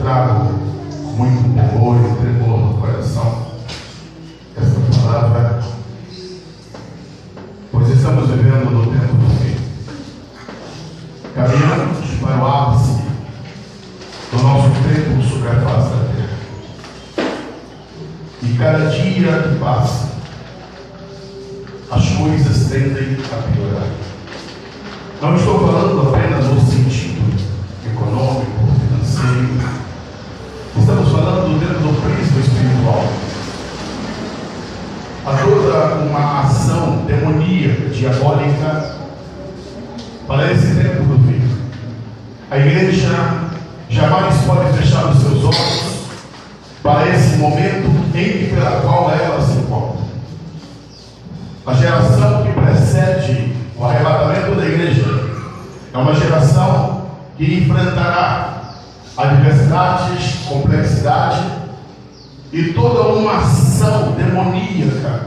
trago com muito temor e tremor no coração esta palavra, pois estamos vivendo no tempo do fim. Caminhamos para o ápice do nosso tempo sobre a face da terra. E cada dia que passa, as coisas tendem a piorar. Não estou falando apenas no sentido econômico, financeiro. Estamos falando dentro do prisma espiritual. Há toda uma ação demoníaca, diabólica, para esse tempo do fim. A igreja jamais pode fechar os seus olhos para esse momento em que pela qual ela se encontra. A geração que precede o arrebatamento da igreja é uma geração que enfrentará adversidades, complexidade e toda uma ação demoníaca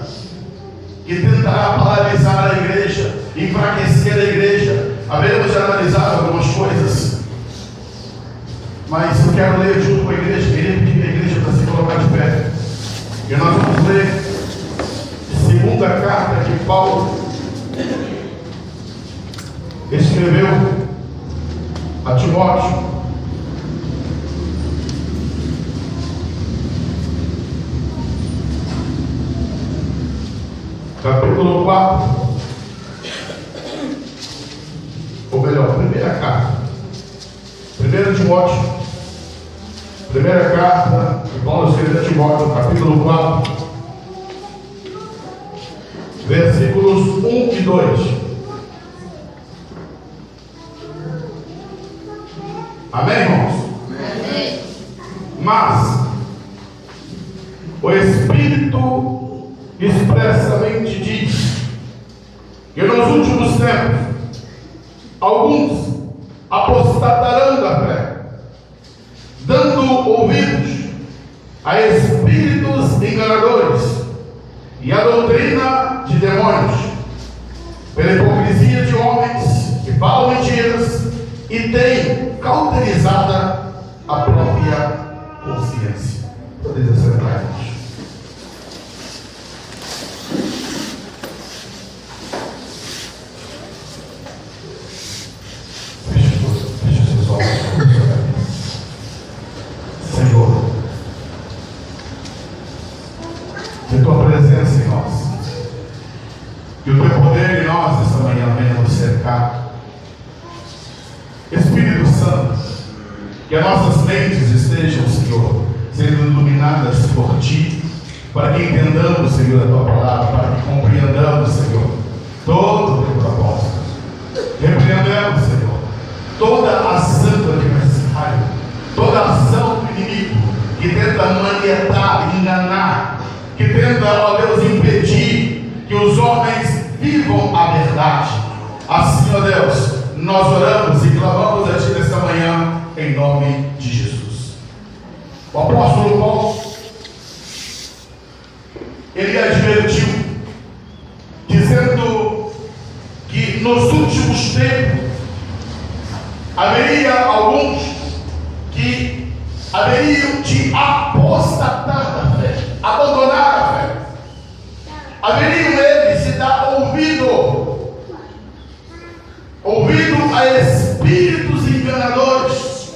que tentará paralisar a igreja, enfraquecer a igreja. Haveremos de analisar algumas coisas, mas eu quero ler junto com a igreja. Queria pedir a igreja para se colocar de pé, e nós vamos ler segunda carta que Paulo escreveu a Timóteo, capítulo 4, ou melhor, primeira carta, 1 Timóteo, primeira carta que Paulo escreveu a Timóteo, capítulo 4, versículos 1 e 2. Amém, irmãos? Amém. Mas o Espírito expressamente diz que nos últimos tempos alguns apostatarão da fé, dando ouvidos a espíritos enganadores e a doutrina de demônios, pela hipocrisia de homens que falam mentiras e têm cauterizada a própria consciência. Podeis acertar. Feche seus olhos. Senhor, que a tua presença em nós, que o teu poder em nós esta manhã venha nos cercar. Espírito Santo, que as nossas mentes estejam, Senhor, sendo iluminadas por Ti, para que entendamos, Senhor, a Tua palavra, para que compreendamos, Senhor, todo o Teu propósito. Repreendemos, Senhor, toda a ação do adversário, toda a ação do inimigo, que tenta manietar, enganar, que tenta, ó Deus, impedir que os homens vivam a verdade. Assim, ó Deus, nós oramos e clamamos a Ti nesta manhã, em nome de Jesus. O apóstolo Paulo, ele advertiu, dizendo que nos últimos tempos haveria alguns que haveriam de apostatar da fé, abandonar a fé. Haveriam eles de dar ouvido a espíritos enganadores.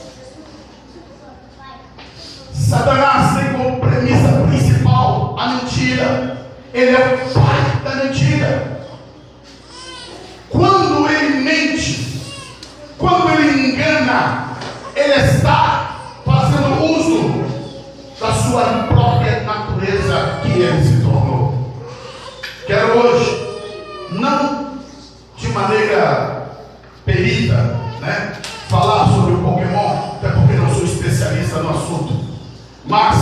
Satanás tem como premissa principal a mentira. Ele é o pai da mentira. Quando ele mente, quando ele engana, ele está fazendo uso da sua própria natureza que ele se tornou. Quero hoje, não de maneira perita, falar sobre o Pokémon, até porque não sou especialista no assunto, mas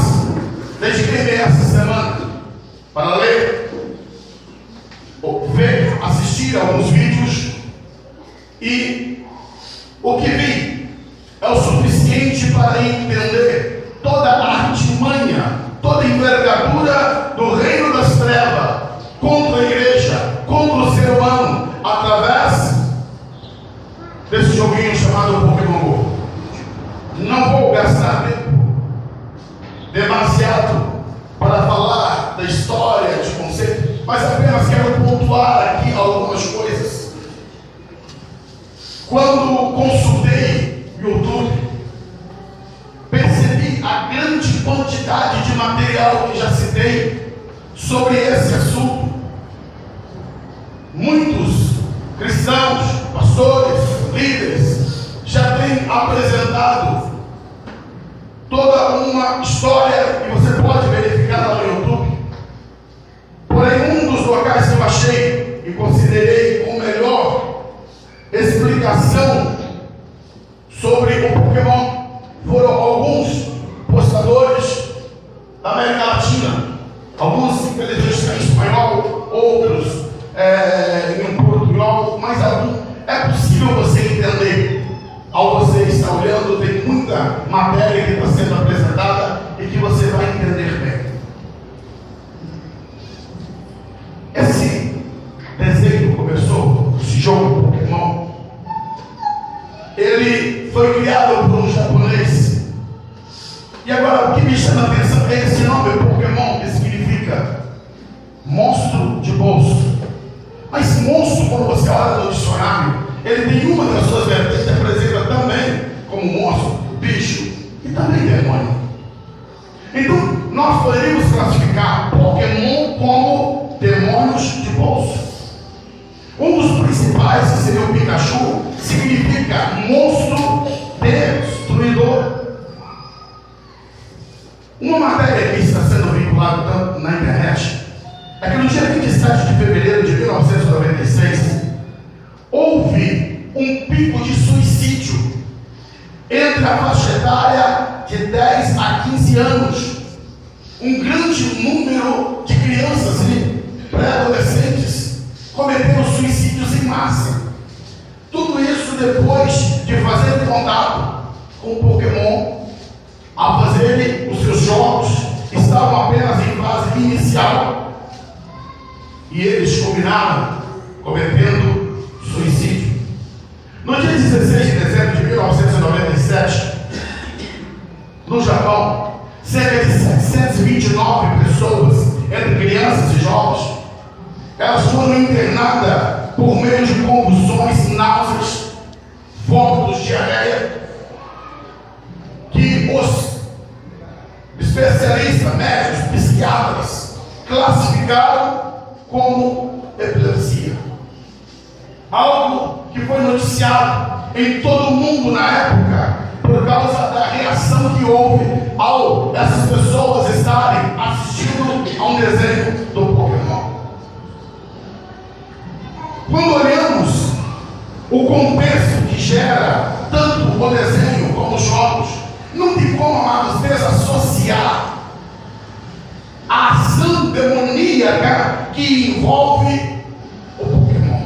dediquei-me essa semana para ler, ver, assistir alguns vídeos, e o que vi é o suficiente para entender toda a artimanha, toda a envergadura do reino das trevas contra a igreja, contra o ser humano, através desse joguinho chamado Pokémon Go. Não vou gastar tempo demasiado para falar da história, de conceito, mas apenas quero pontuar aqui algumas coisas. Quando consultei o YouTube, percebi a grande quantidade de material que já citei sobre esse assunto. Muitos cristãos, pastores, líderes já têm apresentado toda uma história que você pode verificar lá no YouTube. Porém, um dos locais que eu achei e considerei com melhor explicação sobre o Pokémon foram alguns postadores da América Latina, alguns infelizmente em espanhol, outros em português, mas algum é possível você entender. Ao você estar olhando, tem muita matéria que está sendo apresentada e que você vai entender bem. Esse desenho começou, esse jogo Pokémon, ele foi criado por um japonês. E agora o que me chama a atenção é esse nome Pokémon, que significa monstro de bolso. Mas monstro, quando você olha no dicionário, ele tem uma das suas vertentes, apresenta também como monstro, bicho e também demônio. Então, nós poderíamos classificar Pokémon como demônios de bolso. Um dos principais, que seria o Pikachu, significa monstro destruidor. Uma matéria que está sendo vinculada na internet é que no dia 27 de fevereiro de 1996, houve um pico de suicídio entre a faixa etária de 10 a 15 anos. Um grande número de crianças e pré-adolescentes cometeram suicídios em massa. Tudo isso depois de fazer contato com o Pokémon, a fazerem os seus jogos, estavam apenas em fase inicial. E eles combinaram cometendo suicídio. No dia 16 de dezembro de 1997, no Japão, cerca de 729 pessoas, entre crianças e jovens, elas foram internadas por meio de convulsões, náuseas, vômitos, diarreia, que os especialistas, médicos, psiquiatras classificaram como epilepsia. Algo que foi noticiado em todo o mundo na época, por causa da reação que houve ao essas pessoas estarem assistindo a um desenho do Pokémon. Quando olhamos o contexto que gera tanto o desenho como os jogos, não tem como, amados, desassociar a ação demoníaca que envolve o Pokémon.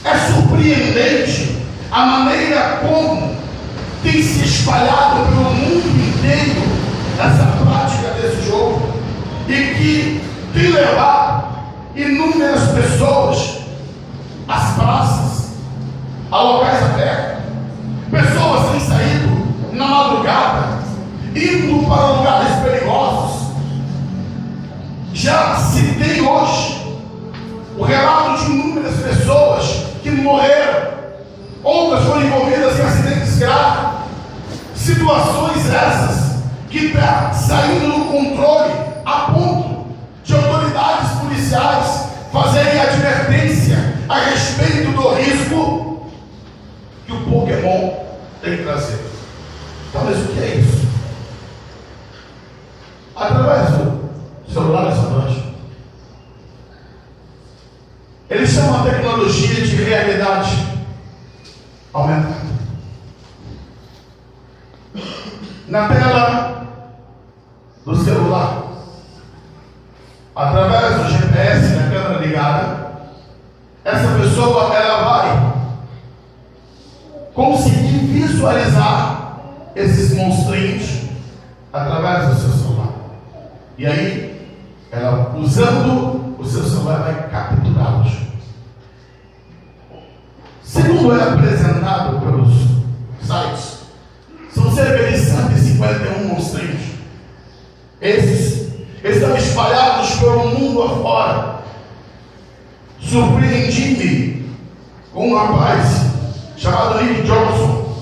É surpreendente a maneira como tem se espalhado pelo mundo inteiro essa prática desse jogo e que tem levado inúmeras pessoas às praças, a locais abertos. Pessoas têm saído na madrugada, indo para lugares perigosos. Já se tem hoje o relato de inúmeras pessoas que morreram, outras foram envolvidas em acidentes graves. Situações essas que estão saindo do controle a ponto de autoridades policiais fazerem advertência a respeito do risco que o Pokémon tem trazido. Então, mas o que é isso? Através do celular essa noite, eles chamam a tecnologia de realidade aumentada. Na tela do celular, através do GPS da câmera ligada, essa pessoa ela vai conseguir visualizar esses monstrinhos através do seu celular. E aí, ela, usando o seu celular, vai capturá-los. Segundo é apresentado pelos sites, são cerca de 150 51 monstrinhos. Esses estão espalhados pelo mundo afora. Surpreendi-me com um rapaz chamado Nick Johnson.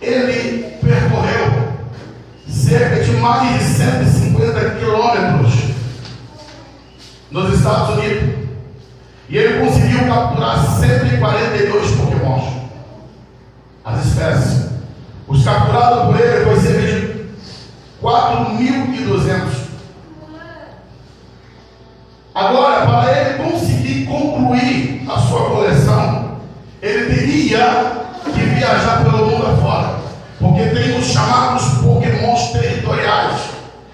Ele percorreu cerca de mais de 150 quilômetros nos Estados Unidos. E ele conseguiu capturar 142 pokémons. As espécies. Os capturados por ele foi cerca de 4.200. Agora, para ele conseguir concluir a sua coleção, ele teria que viajar pelo mundo afora. Porque tem os chamados pokémons territoriais.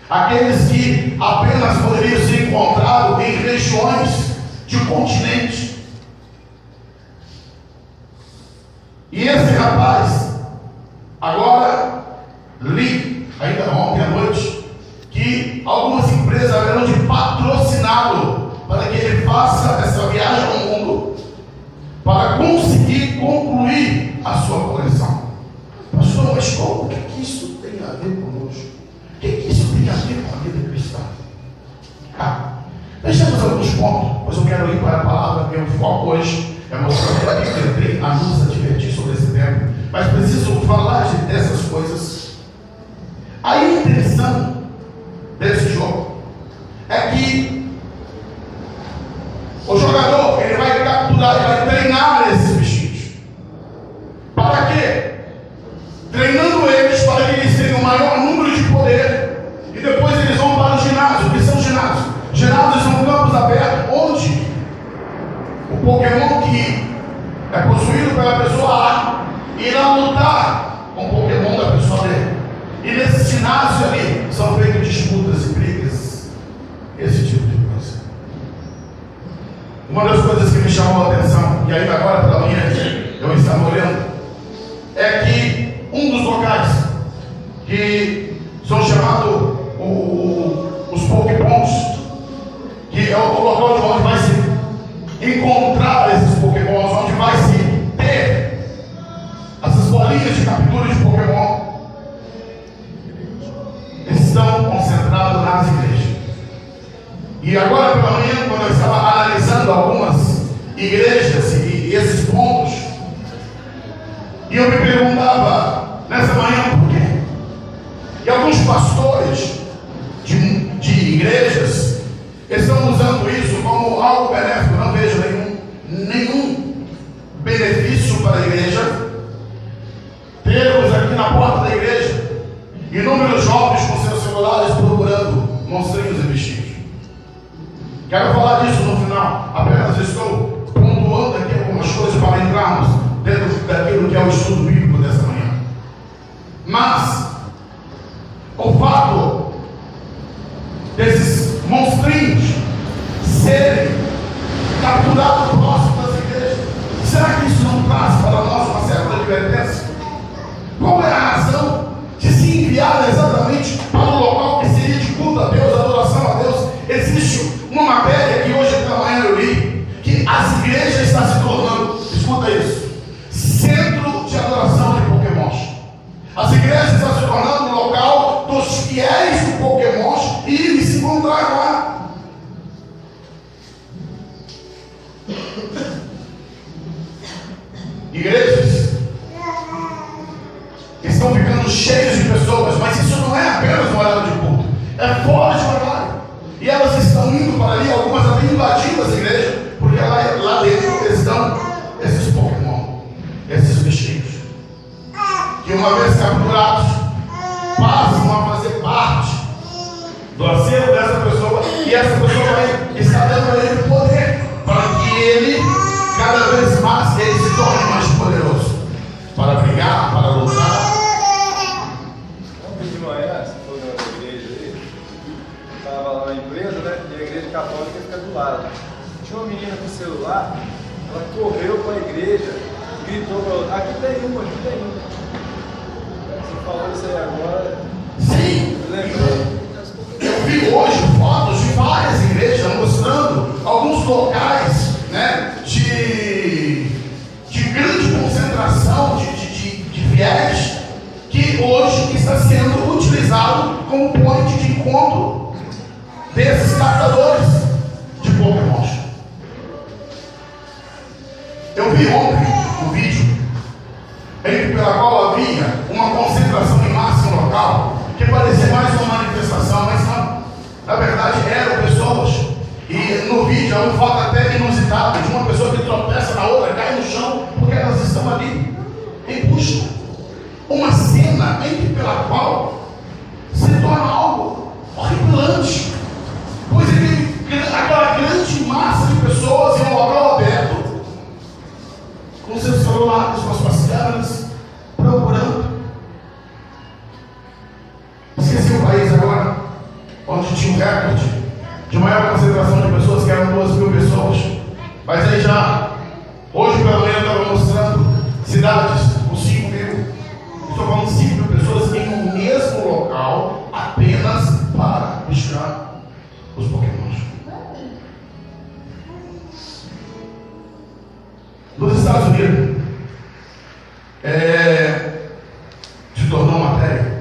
Aqueles que apenas poderiam ser encontrados em regiões de continente. E esse rapaz, agora li, ainda ontem à noite, que algumas empresas haverão de patrociná-lo para que ele faça essa viagem ao mundo, para conseguir concluir a sua coleção. Pastor, mas o que isso tem a ver conosco? O que isso tem a ver com a vida cristã? Deixamos alguns pontos, pois eu quero ir para a palavra. Meu foco hoje é mostrar que a Bíblia tem a nos advertir sobre esse tema, mas preciso falar dessas coisas. A intenção desse jogo é que o jogador ele vai capturar, ele vai treinar esses bichinhos. Para quê? Treinando eles para que eles tenham o maior número de poder, e depois eles vão para o ginásio. O que são ginásios? Ginásios são campos abertos onde o Pokémon que é possuído pela pessoa A irá lutar com o Pokémon da pessoa B. E nesse ginásio ali são feitas disputas e brigas, esse tipo de coisa. Uma das coisas que me chamou a atenção, e ainda agora pela manhã eu estava olhando, é que um dos locais que são chamados os Pokémons, que é o local de onde vai se encontrar esses Pokémons, onde vai se ter essas bolinhas de captura de Pokémon, estão concentrados nas igrejas. E agora pela manhã, quando eu estava analisando algumas igrejas e esses pontos, e eu me perguntava nessa manhã por quê? E alguns pastores de igrejas estão usando isso como algo benéfico. Não vejo nenhum benefício para a igreja. Temos aqui na porta da igreja inúmeros jovens com seus celulares procurando monstrinhos e bichinhos. Quero falar disso no final. Apenas estou pontuando aqui algumas coisas para entrarmos dentro daquilo que é o estudo bíblico dessa manhã. Mas o fato desses monstrinhos serem capturados próximo das igrejas, será que isso não traz para nós uma certa advertência? Qual é a razão de se enviar exatamente para um local que seria de culto a Deus, adoração a Deus? Existe uma matéria que hoje pela manhã eu li, que as igrejas estão se tornando, escuta isso, centro de adoração de Pokémons. As igrejas estão se tornando o local dos fiéis do Pokémons e eles se encontrar lá. Igrejas estão ficando cheias de pessoas, mas isso não é apenas um horário de culto, é fora de horário. E elas estão indo para ali, algumas até invadindo as igrejas, porque lá dentro estão esses Pokémon, esses bichinhos, que uma vez capturados, passam a fazer parte do acervo dessa pessoa, e essa pessoa vai estar dando a ele poder, para que ele, cada vez mais, ele se torne mais poderoso, para brigar, para lutar. Ontem de manhã, você foi na igreja aí, estava lá na empresa, né? E a igreja católica fica do lado. Tinha uma menina com celular, ela correu para a igreja, gritou para outra: aqui tem uma, aqui tem uma. Você falou isso aí agora. Sim, eu lembrei. Eu vi hoje fotos de várias igrejas mostrando alguns locais, né, de grande concentração de fiéis, que hoje está sendo utilizado como ponto de encontro desses captadores de Pokémons. Eu vi ontem um vídeo pela qual havia uma concentração em massa em um local que parecia mais uma manifestação, mas não. Na verdade eram pessoas. E no vídeo há um fato até inusitado de uma pessoa que tropeça na outra, cai no chão, porque elas estão ali em busca. Uma cena pela qual se torna algo horripilante, pois aquela grande massa de pessoas em um local aberto, com seus celulares, com as suas câmeras, procurando. Esqueci o país agora, onde tinha um recorde de maior concentração de pessoas, que eram 2.000 pessoas. Mas aí já, hoje pela manhã eu estava mostrando cidades com 5.000. Estou falando 5.000 pessoas em um mesmo local, apenas para buscar os Pokémons. Nos Estados Unidos, se tornou matéria.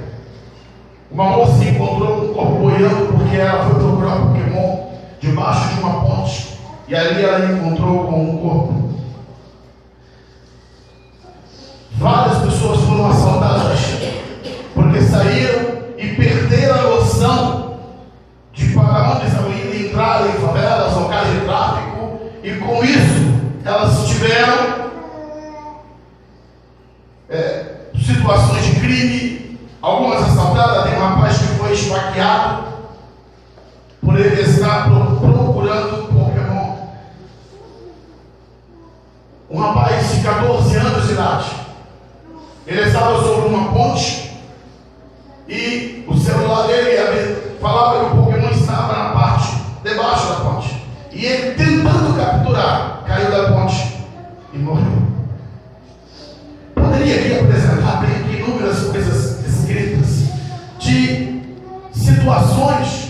Uma moça encontrou um corpo boiando porque ela foi procurar um Pokémon debaixo de uma ponte. E ali ela encontrou com um corpo. Várias pessoas foram assaltadas porque saíram e perderam a noção de para onde estavam indo, entraram em favelas, locais de tráfico, e com isso elas tiveram situações de crime. Algumas assaltadas. Tem um rapaz que foi esfaqueado por ele estar procurando Pokémon. Um rapaz de 14 anos de idade. Ele estava sobre uma ponte e o celular dele falava que o Pokémon estava na parte debaixo da ponte. E ele, tentando capturar, caiu da ponte e morreu. Poderia aqui apresentar, tem aqui inúmeras coisas escritas de situações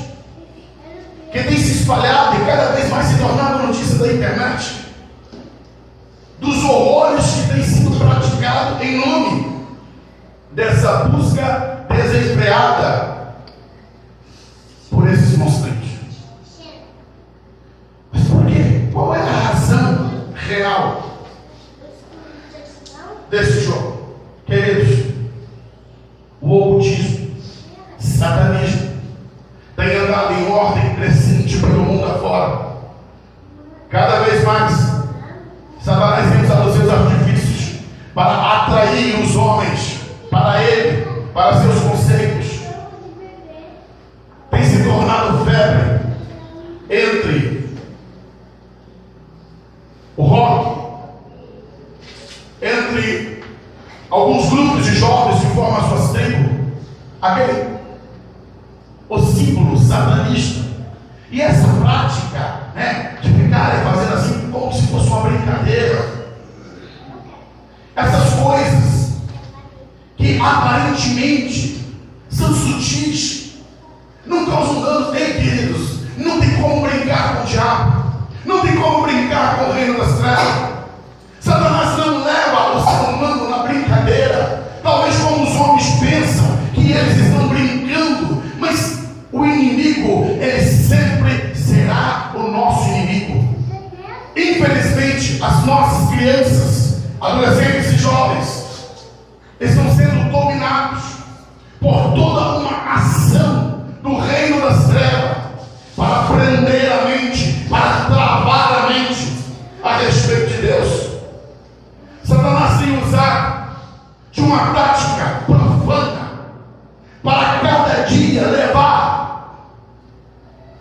que têm se espalhado e cada vez mais se tornado notícia da internet, dos horrores que têm sido praticados em nome dessa busca desenfreada por esses monstros. Mas por quê? Qual é a razão real desse jogo? Queridos, o ocultismo, satanismo, tem andado em ordem crescente pelo mundo afora. Cada vez mais Satanás tem usado os seus artifícios para atrair os homens para ele, para seus conceitos. Tem se tornado febre entre o rock, entre alguns grupos de jovens que formam suas tribos, o símbolo satanista. E essa prática, de ficarem fazendo assim como se fosse uma brincadeira, essas coisas que aparentemente são sutis, não causam dano. Queridos, não tem como brincar com o diabo, não tem como brincar com o reino das trevas. Satanás não leva o ser humano na brincadeira, talvez como os homens pensam que eles estão brincando, mas o inimigo, ele sempre será o nosso inimigo. Infelizmente, as nossas crianças, adolescentes e jovens estão sendo dominados por toda uma ação do reino das trevas para prender a mente, para travar a mente a respeito de Deus. Satanás tem usado de uma tática profana para cada dia levar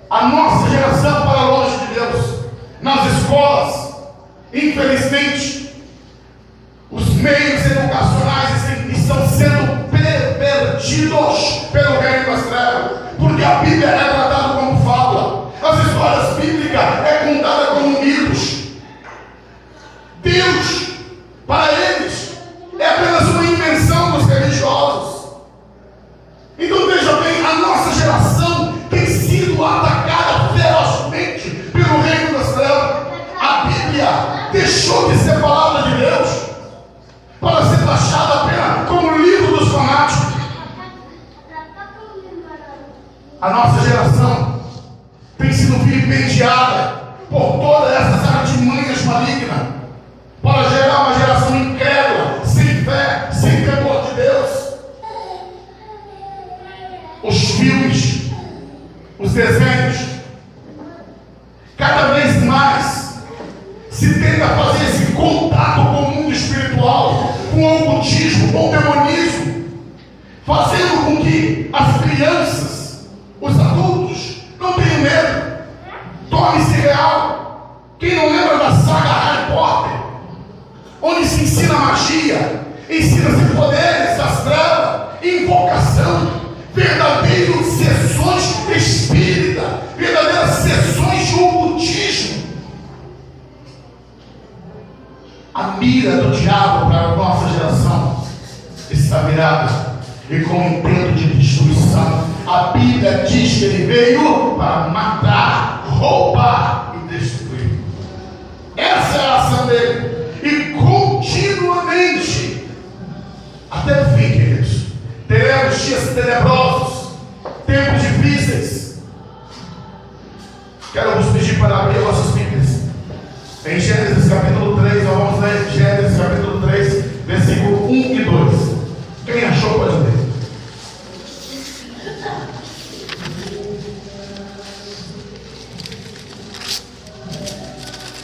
a nossa geração para longe de Deus. Nas escolas, infelizmente, os meios educacionais estão sendo pervertidos pelo reino das trevas, porque a Bíblia é tratada como fábula, as histórias bíblicas é contada como mitos. Deus, para eles, é apenas uma invenção dos religiosos. Então veja bem, a nossa geração tem sido atacada ferozmente pelo reino das trevas. A Bíblia deixou de ser palavra de Deus para ser taxada apenas como livro dos fanáticos. A nossa geração tem sido vilipendiada por todas essas artimanhas malignas para gerar uma geração incrédula, sem fé, sem temor de Deus. Os filmes, os desenhos, cada vez mais se tenta fazer esse contato com o mundo espiritual, com o ocultismo, com o demonismo, fazendo com que as crianças, os adultos, não tenham medo. Torne-se real. Quem não lembra da saga Harry Potter, onde se ensina magia, ensina-se poderes das trevas, invocação, verdadeiras sessões espíritas, verdadeiras sessões de ocultismo. A mira do diabo para a nossa geração está virada e com intento de destruição. A Bíblia diz que ele veio para matar, roubar e destruir. Essa é a ação dele. E continuamente, até o fim, queridos, teremos dias tenebrosos, tempos difíceis. Quero vos pedir para abrir vossas Bíblias em Gênesis capítulo 3. Nós vamos ler Gênesis capítulo 3, versículo 1 e 2. Quem achou pode ler.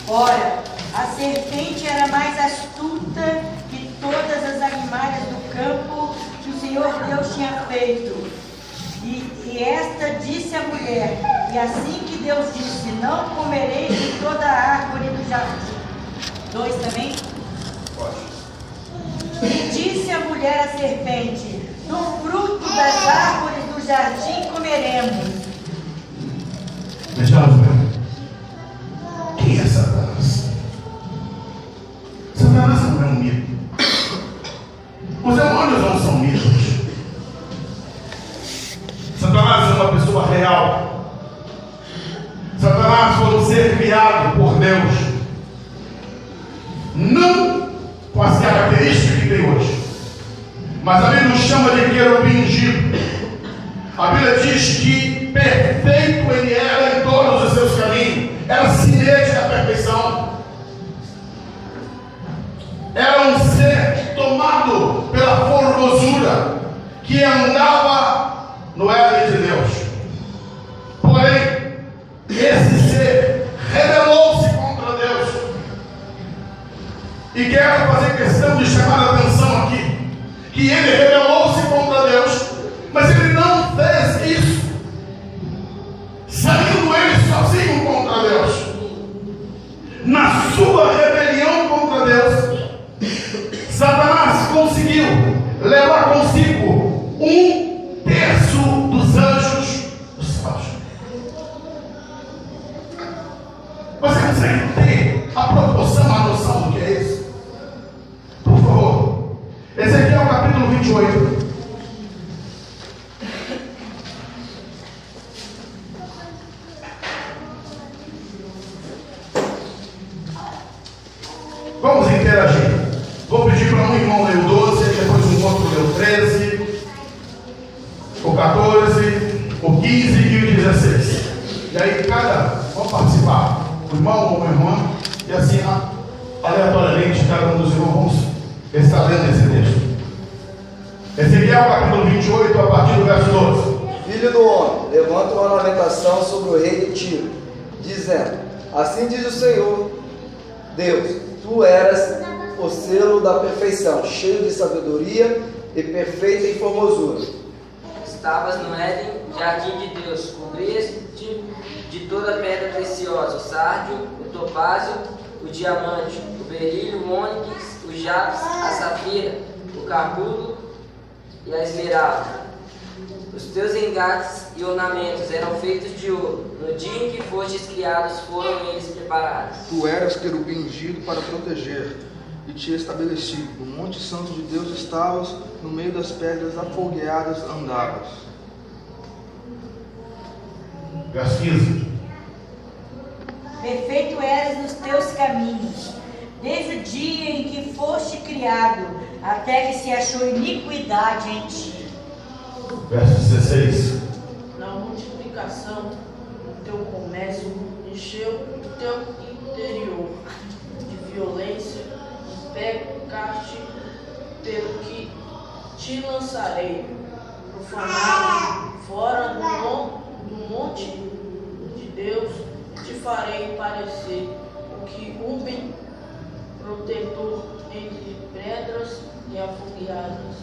Ora, a serpente era mais astuta que todas as animais do campo que o Senhor Deus tinha feito. E esta disse à mulher, e assim que Deus disse, não comereis de toda a árvore do jardim. 2 também? Pode. E disse a mulher à serpente, do fruto das árvores do jardim comeremos. Vejamos bem. Quem é Satanás? Satanás não é um mito. Os demônios não são mitos. Satanás é uma pessoa real. Satanás foi um ser criado por Deus, não com as características que tem hoje, mas a Bíblia nos chama de querubim ungido. A Bíblia diz que perfeito ele era em todos os seus caminhos, era semelhante à perfeição, era um ser tomado pela formosura, que andava no Éden de Deus. Porém, esse ser rebelou-se contra Deus. E quero fazer questão de chamar a atenção aqui, que ele rebelou-se contra Deus, mas ele não fez isso saindo ele sozinho contra Deus. Na sua rebelião contra Deus, Satanás conseguiu levar consigo 1/3 dos anjos dos céus. Você consegue ter a proporção, a noção do que é isso? Por favor, Ezequiel capítulo 28. Vamos interagir. Vou pedir para um irmão ler o 12, depois um outro ler o 13, o 14, o 15 e o 16. E aí vamos participar, o irmão ou a irmã, e assim aleatoriamente cada um dos irmãos vamos estar lendo esse texto. Ezequiel capítulo 28, a partir do verso 12. Filho do homem, levanta uma lamentação sobre o rei de Tiro, dizendo, assim diz o Senhor Deus, tu eras o selo da perfeição, cheio de sabedoria e perfeita em formosura. Estavas no Éden, jardim de Deus, cobrias-te de toda pedra preciosa, o sárdio, o topázio, o diamante, o berílio, o ônix, o jápis, a safira, o carbudo e a esmeralda. Os teus engates e ornamentos eram feitos de ouro. No dia em que fostes criados, foram eles preparados. Tu eras querubim ungido para proteger, e te estabeleci. No monte santo de Deus estavas, no meio das pedras afogueadas andavas. Verso 15. Perfeito eras nos teus caminhos, desde o dia em que foste criado, até que se achou iniquidade em ti. Verso 16. Não, multiplicação do teu comércio encheu o teu interior de violência e pecaste, pelo que te lançarei profanado fora do monte de Deus, e te farei parecer o que Rubem, protetor entre pedras e afogueadas.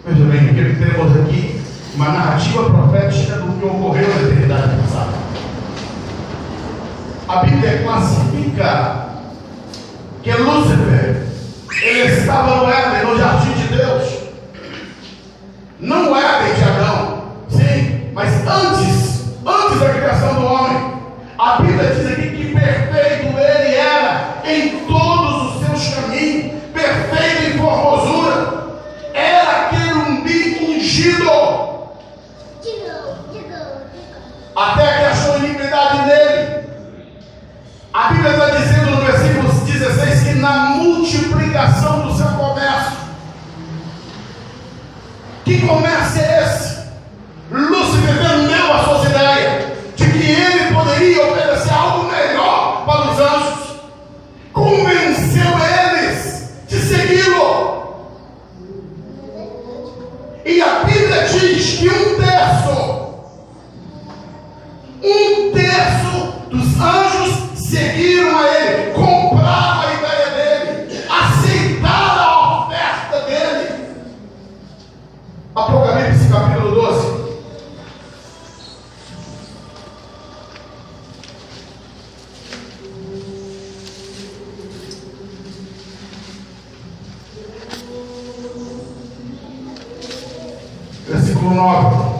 Veja bem, aqui temos aqui uma narrativa profética do que ocorreu na eternidade passada. A Bíblia classifica que Lúcifer, ele estava no Éden, no jardim de Deus. Não o Éden de Adão, sim, mas antes da criação do homem. A Bíblia diz aqui que perfeito ele era em todos os seus caminhos, perfeito em formosura. Era querubim ungido, até que achou iniquidade nele. A Bíblia está dizendo no versículo 16 que na multiplicação do seu comércio. Que comércio é esse? Lúcifer vendeu as suas ideias de que ele poderia oferecer algo melhor para os anjos, convenceu eles de segui-lo. E a Bíblia diz que um terço dos anjos seguiram a ele, compraram a ideia dele, aceitaram a oferta dele. Apocalipse capítulo 12. Versículo 9.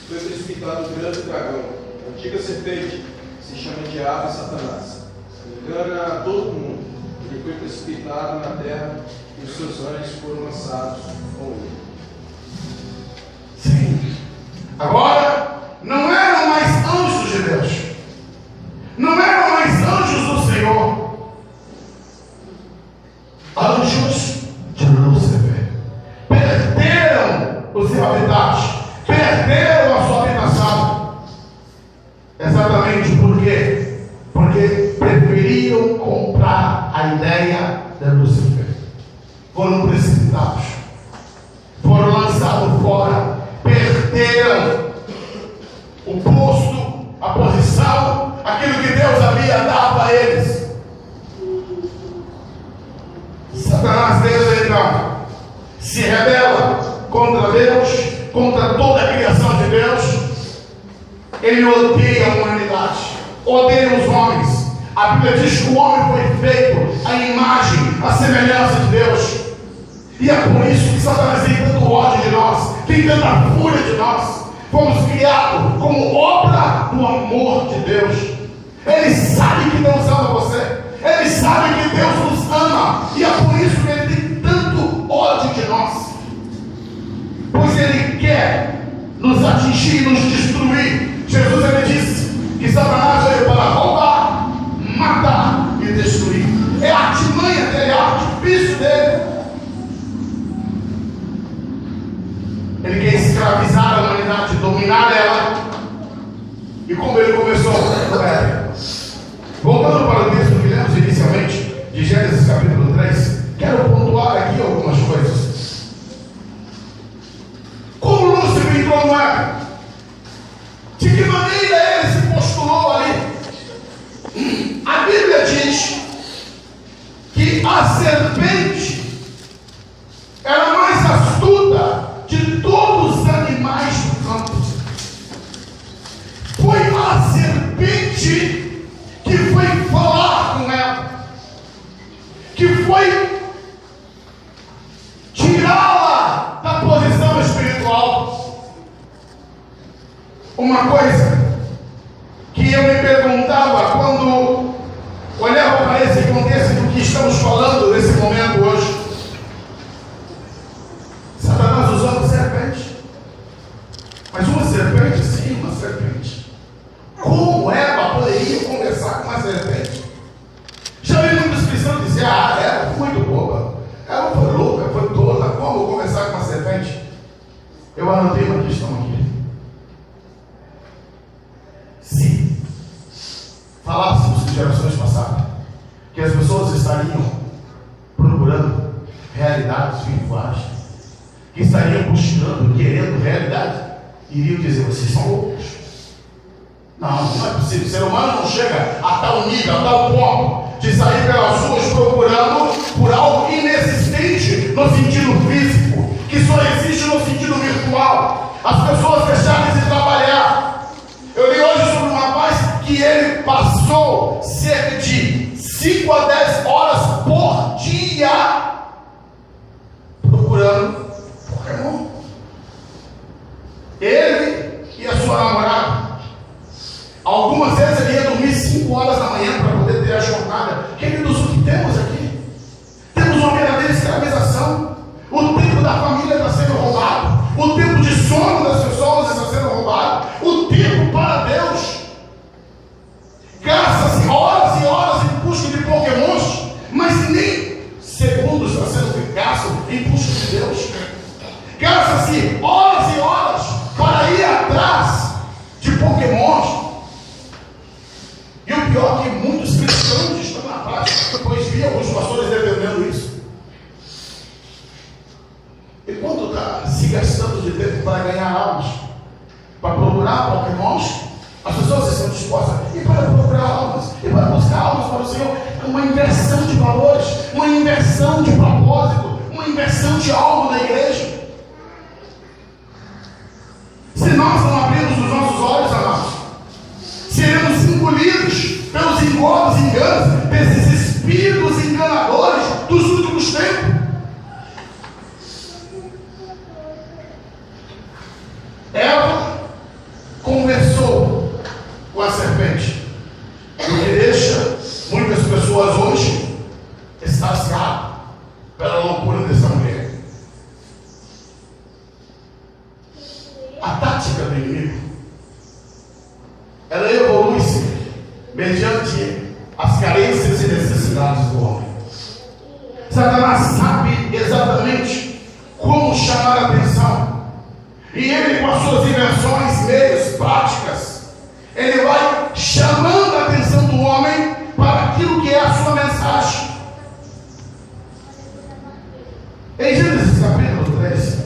Foi precipitado o grande dragão, a antiga serpente, se chama Diabo e Satanás. Engana a todo mundo. Ele foi precipitado na terra e os seus anjos foram lançados com ele. Sim. Agora, não eram mais anjos de Deus. Não eram mais anjos do Senhor. Anjos de Lúcifer. Perderam o seu habitat. Perderam a sua habitação. Exatamente por quê? Porque preferiram comprar a ideia de Lúcifer. Foram precipitados. Foram lançados fora. Perderam o posto, a posição, aquilo que Deus havia dado a eles. Satanás, Deus então, se rebela contra Deus, contra toda a criação de Deus. Ele odeia a humanidade, odeia os homens. A Bíblia diz que o homem foi feito à imagem, à semelhança de Deus. E é por isso que Satanás tem tanto ódio de nós, tem tanta fúria de nós. Fomos criados como obra do amor de Deus. Ele sabe que Deus ama você. Ele sabe que Deus nos ama. E é por isso que ele tem tanto ódio de nós. Pois ele quer nos atingir, nos destruir. Jesus, ele disse que Satanás veio para roubar, matar e destruir. É a artimanha dele, é o artifício dele. Ele quer escravizar a humanidade, dominar ela. E como ele começou? Voltando para o texto que lemos inicialmente, de Gênesis capítulo 3, quero pontuar aqui algumas coisas. Como Lúcifer entrou no Éden? De que maneira ele se postulou ali? A Bíblia diz que a serpente era mais astuta de todos os animais do campo. Foi a serpente que foi falar com ela, que foi tirá-la da posição espiritual. Uma coisa que eu me perguntava quando olhava para esse contexto do que estamos falando nesse momento hoje. Satanás usando serpente. Mas uma serpente, sim, uma serpente. Como Eva poderia conversar com uma serpente? Já vi muitos cristãos dizer: ela foi muito boba, ela foi louca, foi tola, como conversar com uma serpente? Eu anotei uma questão aqui. realidades virtuais, que estariam buscando, querendo realidade, iriam dizer: vocês são loucos. Não é possível. O ser humano não chega a tal nível, a tal ponto de sair pelas ruas procurando por algo inexistente no sentido físico, que só existe no sentido virtual. As pessoas deixaram de trabalhar. Eu li hoje sobre um rapaz que ele passou cerca de 5 a 10 horas por dia procurando Pokémon. Ele e a sua namorada. Algumas vezes ele ia dormir 5 horas da manhã para poder ter a jornada. Queridos, o que temos aqui? Temos uma verdadeira escravização. O tempo da família está sendo roubado. O tempo de sono das pessoas está sendo roubado. O tempo para Deus. Gasta-se horas e horas em busca de Pokémons, mas nem segundos está sendo gasto em busca de Deus. Gasta-se horas e horas para ir atrás de Pokémons. E o pior é que muitos cristãos estão na prática, pois vi alguns pastores defendendo isso. E quando está se gastando de tempo para ganhar almas, para procurar Pokémons, as pessoas estão dispostas a ir para procurar almas, e para buscar almas para o Senhor. É uma inversão de valores, uma inversão de propósito, uma inversão de alma da igreja. Se nós não abrirmos os nossos olhos, amados, seremos engolidos pelos engodos e enganos desses espíritos enganadores dos últimos tempos. Eva conversou com a serpente, o que deixa muitas pessoas hoje extasiadas pela loucura dessa mulher. A tática do inimigo, ela evolui-se mediante as carências e necessidades do homem. Satanás sabe exatamente como chamar a atenção. E ele, com as suas invenções, meios, práticas, ele vai chamando a atenção do homem para aquilo que é a sua mensagem. Em Gênesis capítulo 3,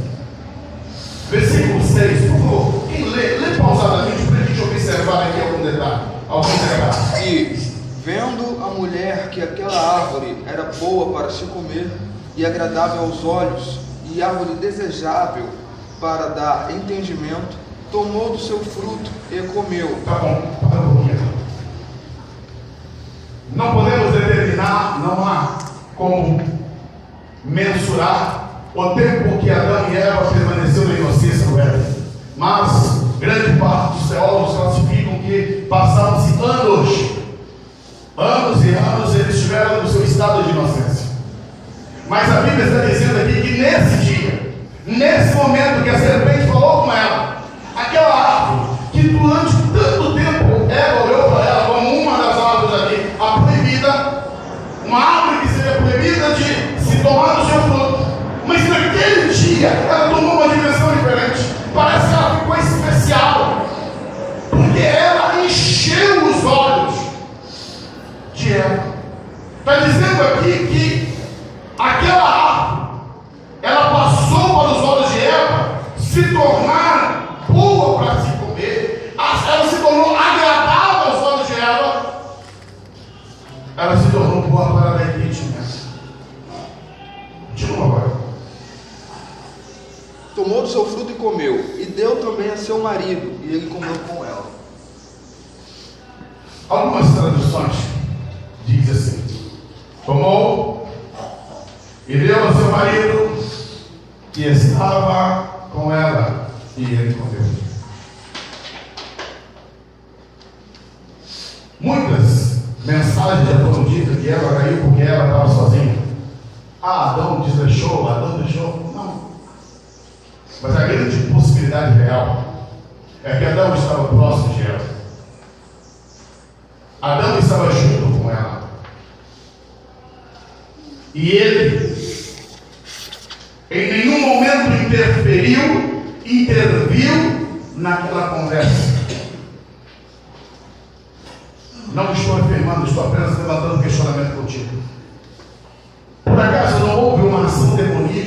versículo 6, por favor, quem lê pausadamente para a gente observar aqui algum detalhe, algum detalhe. E, vendo a mulher que aquela árvore era boa para se comer e agradável aos olhos, e árvore desejável para dar entendimento, tomou do seu fruto e comeu. Tá bom, para um pouquinho. Não podemos determinar, não há como mensurar o tempo que Adão e Eva permaneceram na inocência no Éden. Mas grande parte dos teólogos classificam que passaram-se anos e anos eles estiveram no seu estado de inocência. Mas a Bíblia está dizendo aqui que nesse dia, nesse momento que a serpente falou com ela, aquela árvore que durante tanto tempo ela olhou para ela como uma das árvores ali, a proibida, uma árvore que seria proibida de se tomar do seu fruto, mas naquele dia ela tomou uma dimensão diferente. Parece que ela ficou especial, porque ela encheu os olhos de Eva. Está dizendo aqui que aquela árvore, ela passou para os olhos de Eva se tornar boa para se comer, ela se tornou agradável aos olhos de Eva, ela se tornou boa para dar entendimento. Continua agora. Tomou do seu fruto e comeu, e deu também a seu marido, e ele comeu com ela. Algumas traduções dizem assim: tomou e deu ao seu marido, que estava com ela, e ele comeu. Muitas mensagens já foram ditas que Eva caiu porque ela estava sozinha. Adão desleixou, Adão deixou. Não. Mas a grande possibilidade real é que Adão estava próximo de ela. Adão estava junto com ela. E ele, em nenhum momento interviu naquela conversa. Não estou afirmando, estou apenas levantando questionamento contigo. Por acaso não houve uma ação demoníaca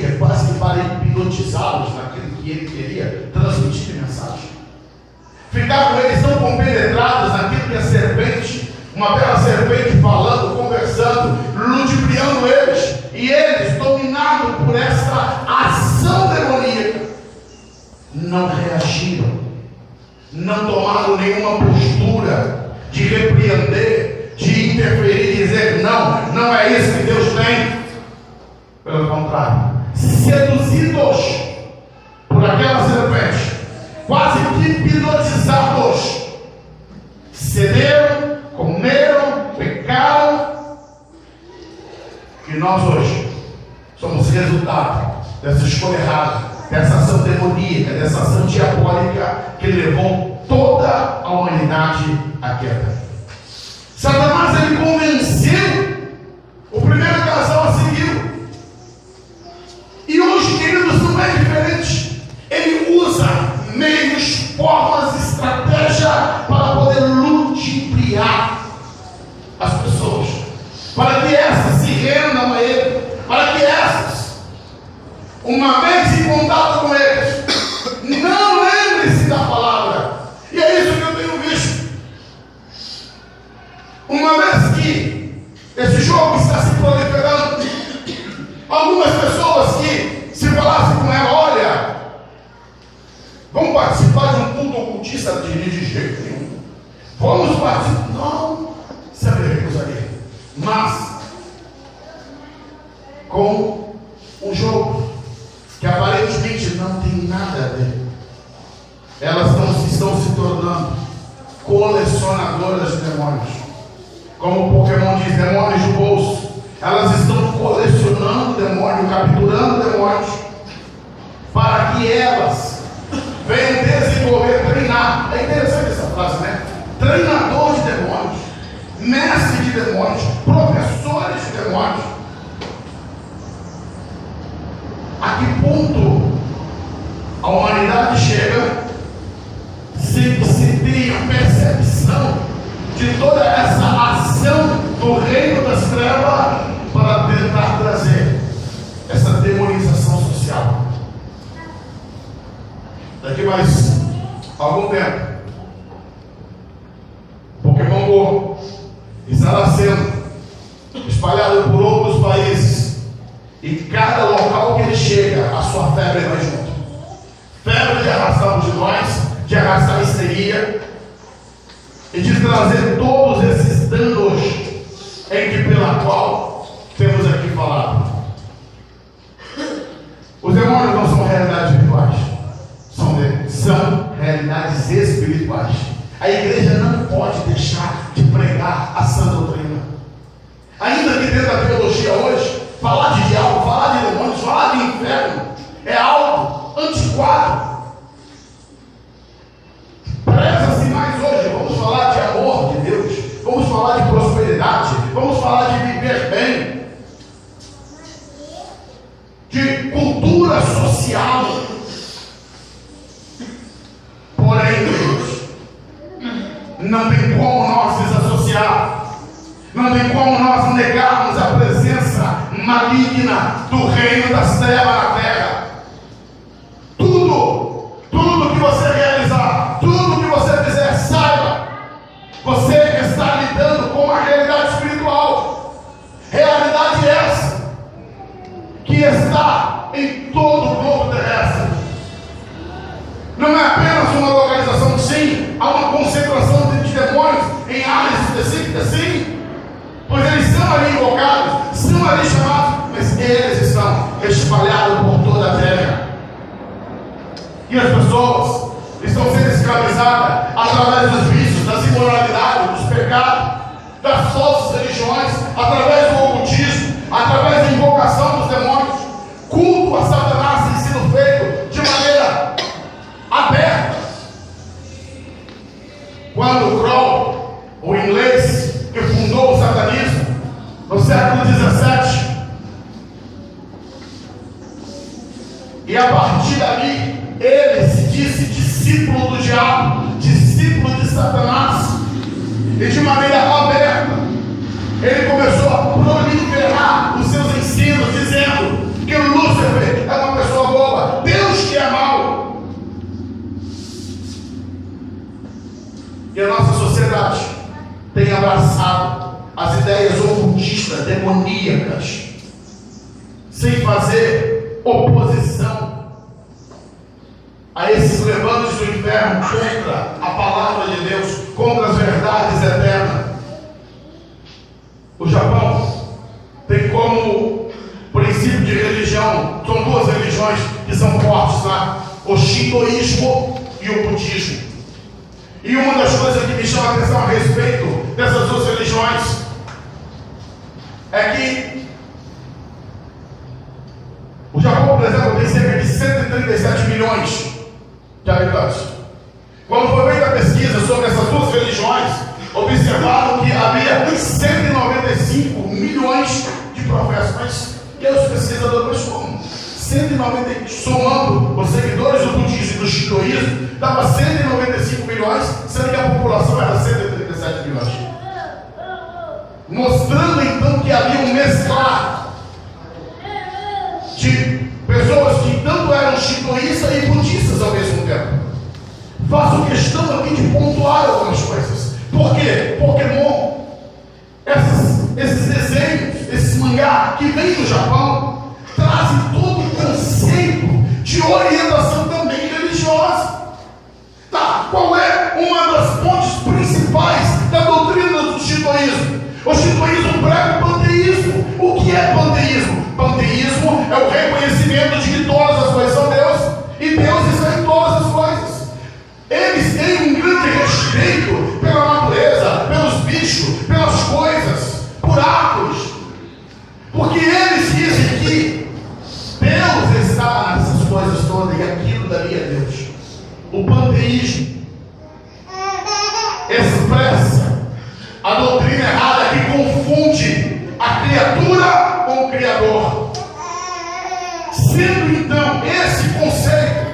ficavam eles tão compenetrados naquilo que a serpente, uma bela serpente falando, conversando, ludibriando eles, e eles, dominados por essa ação demoníaca, não reagiram, não tomaram nenhuma postura de repreender, de interferir, de dizer não é isso que Deus tem. Pelo contrário, seduzidos por aquela serpente, quase que hipnotizados, cederam, comeram, pecaram, e nós hoje somos resultado dessa escolha errada, dessa ação demoníaca, dessa ação diabólica que levou toda a humanidade à queda. Satanás, ele convenceu o primeiro casal a segui-lo. E hoje, queridos, não é diferente. Ele usa meios, formas, estratégia para poder ludibriar as pessoas, para que essas se rendam a ele, para que essas, uma vez em contato com eles, não lembre-se da palavra. E é isso que eu tenho visto. Uma vez que esse jogo está se proliferando, algumas pessoas que, se falassem com ela, olha, vamos participar de um culto ocultista, de jeito nenhum, vamos participar, não, sempre recusaria, mas com um jogo que aparentemente não tem nada a ver, elas estão se tornando colecionadoras de demônios, como o Pokémon diz, demônios de bolso. Elas estão colecionando demônios, capturando demônios, para que elas venham desenvolver, treinar. É interessante essa frase, né? Treinador de demônios, mestre de demônios, professores de demônios. A que ponto a humanidade chega sem que se tenha percepção de toda essa ação do reino das trevas para tentar trazer essa demonização social? Daqui mais algum tempo, Pokémon Go estará sendo espalhado por outros países, e cada local que ele chega, a sua febre vai junto. Febre de arrastar multidões, de arrastar histeria e de trazer todos esses danos em que pela qual temos aqui falado. Os demônios não são realidades virtuais, são realidades espirituais. A igreja não pode deixar de pregar a sã doutrina. Ainda que dentro da teologia hoje, falar de diabo, falar de demônios, falar de inferno é algo antiquado. Preza-se mais hoje. Vamos falar de amor de Deus, vamos falar de prosperidade, vamos falar de viver bem, de cultura social. Porém, Deus, não tem como nós desassociar, não tem como nós negarmos a presença maligna do reino das trevas na terra. Tudo que você realizar, tudo que você fizer, saiba, você está lidando com uma realidade espiritual. Realidade essa que está em todo o globo terrestre. Não é apenas uma localização, sim, há uma concentração de demônios em áreas específicas, sim, pois eles são ali invocados, são ali chamados, mas eles estão espalhados por toda a terra. E as pessoas estão sendo escravizadas através dos vícios, das imoralidades, dos pecados, das falsas religiões, através do ocultismo, através da invocação dos demônios. Culto a Satanás tem sido feito de maneira aberta. Quando Crowley, o inglês que fundou o satanismo no século XVII, e a partir dali ele se disse discípulo do diabo, discípulo de Satanás, e de maneira aberta ele começou a proliferar os seus ensinos, dizendo que Lúcifer é uma pessoa boa, Deus que é mau. sociedade tem abraçado as ideias ocultistas, demoníacas, sem fazer oposição a esses levantes do inferno contra a palavra de Deus, contra as verdades eternas. O Japão tem como princípio de religião, são duas religiões que são fortes lá, o shintoísmo e o budismo. E uma das coisas que me chama a atenção a respeito dessas duas religiões é que o Japão, por exemplo, tem cerca de 137 milhões de habitantes. Quando foi feita a pesquisa sobre essas duas religiões, observaram que havia 195 milhões de professos. E os pesquisadores como? 190, somando os seguidores do budismo e do shintoísmo, dava 195 milhões, sendo que a população era 137 milhões. Mostrando então que havia um mesclado de pessoas que tanto eram shintoístas e budistas ao mesmo tempo. Faço questão aqui de pontuar algumas coisas. Por quê? Pokémon, esses desenhos, esses mangá que vêm do Japão, trazem todo o conceito de orientação também religiosa. Tá, qual é uma das pontes principais da doutrina do shintoísmo? O shintoísmo prega o panteísmo. O que é panteísmo? Panteísmo é o reconhecimento de que todas as coisas são Deus e Deus está em todas as coisas. Eles têm um grande respeito pela natureza, pelos bichos, pelas coisas, por árvores, porque eles dizem que Deus está nessas coisas todas e aquilo dali é Deus. O panteísmo expressa a doutrina errada que confunde a criatura com o Criador. Sendo então esse conceito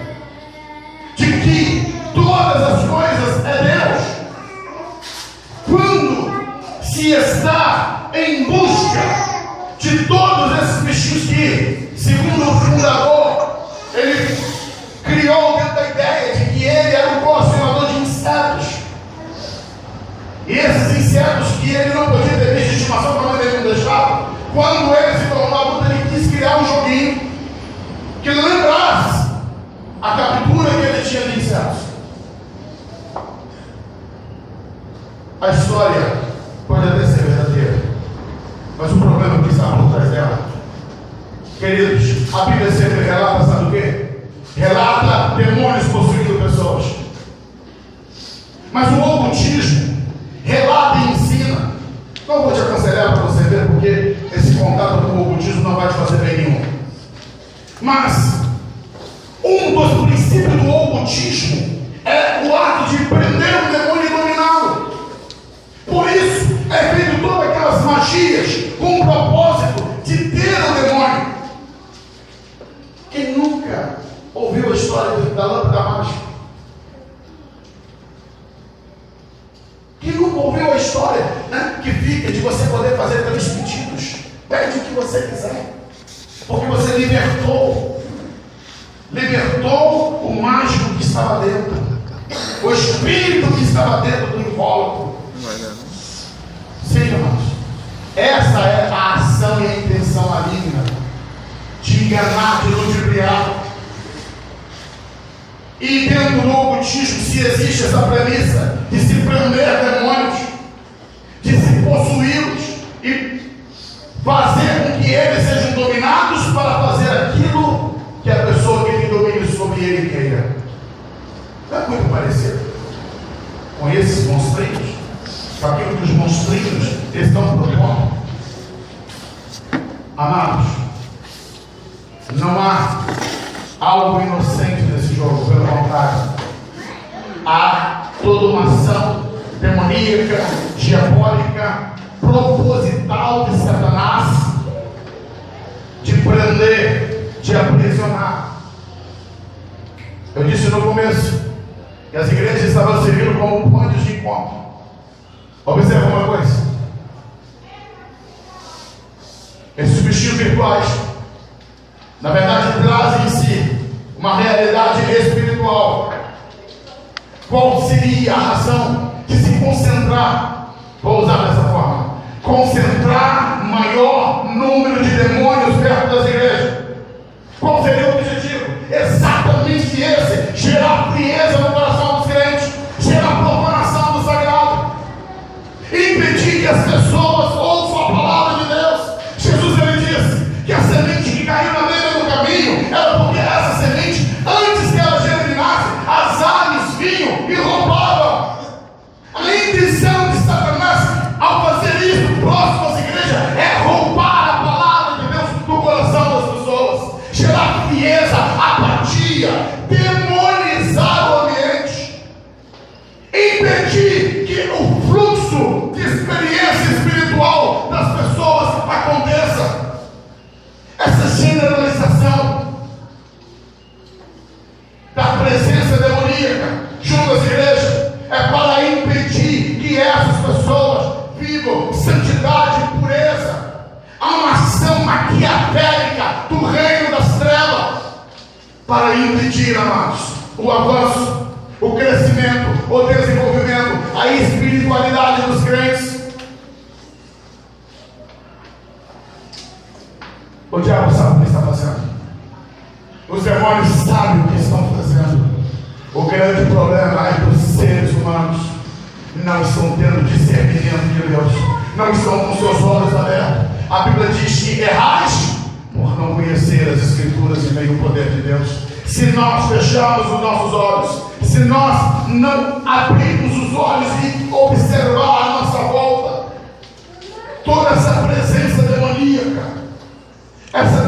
de que todas as coisas é Deus, quando se está em busca de todos esses bichinhos que, segundo o fundador, ele criou dentro da ideia de que ele era um colecionador de insetos. E esses insetos que ele não podia ter bicho de estimação, como ele não deixava, quando ele se tornou adulto, ele quis criar um joguinho que lembrasse a captura que ele tinha de insetos. A história pode até ser verdadeira, mas o problema que está por trás dela, queridos, a Bíblia sempre relata, sabe o quê? Relata demônios possuindo pessoas. Mas o ocultismo relata e ensina. Não vou te aconselhar para você ver, porque esse contato com o ocultismo não vai te fazer bem nenhum. Mas um dos princípios do ocultismo é o ato de prender um demônio e dominá-lo. Por isso é feito todas aquelas magias com o propósito de ter o demônio. Quem nunca ouviu a história da lâmpada mágica? Quem nunca ouviu a história, né, que fica de você poder fazer 3 pedidos? Pede o que você quiser, porque você libertou o mágico que estava dentro, o espírito que estava dentro do invólucro. Sim, irmãos, essa é a ação e a intenção maligna de enganar, de ludibriar. E dentro do ocultismo, se existe essa premissa de se prender demônios, de se possuí-los e fazer com que eles sejam dominados para fazer aquilo que a pessoa que tem domínio sobre ele queira. Não é muito parecido com esses monstrinhos, com aquilo que os monstrinhos estão propondo. Amados, não há algo inocente nesse jogo, pelo contrário, há toda uma ação demoníaca, diabólica, proposital de Satanás, de prender, de aprisionar. Eu disse no começo que as igrejas estavam servindo como pontos de encontro. Observa uma coisa: esses bichinhos virtuais, na verdade, trazem em si uma realidade espiritual. Qual seria a razão de se concentrar, vou usar dessa forma, concentrar maior número de demônios perto das igrejas. Qual seria o objetivo? Exatamente esse: gerar frieza no coração dos crentes, gerar profanação do sagrado, impedir que as pessoas ouçam a palavra de Deus. Jesus, ele disse que a semente que caiu na beira do caminho era porque essa semente, antes que ela germinasse, as aves vinham e roubavam. A intenção de Satanás ao fazer isso próximo às igrejas é roubar a palavra de Deus do coração das pessoas, gerar frieza, apatia, demonizar o ambiente, impedir que o fluxo de experiência espiritual das pessoas aconteça. Essa generalização da presença demoníaca junto às igrejas é para impedir que essas pessoas vivam santidade e pureza. Há uma ação maquiavélica do reino das trevas para impedir, amados, o avanço, o crescimento, o desenvolvimento, a espiritualidade dos crentes. O diabo sabe o que está fazendo. Os demônios sabem o que estão fazendo. O grande problema é que os seres humanos não estão tendo discernimento de Deus, não estão com seus olhos abertos. A Bíblia diz que errais por não conhecer as Escrituras e nem o poder de Deus. Se nós fecharmos os nossos olhos, se nós não abrirmos os olhos e observar a nossa volta, toda essa presença demoníaca, essa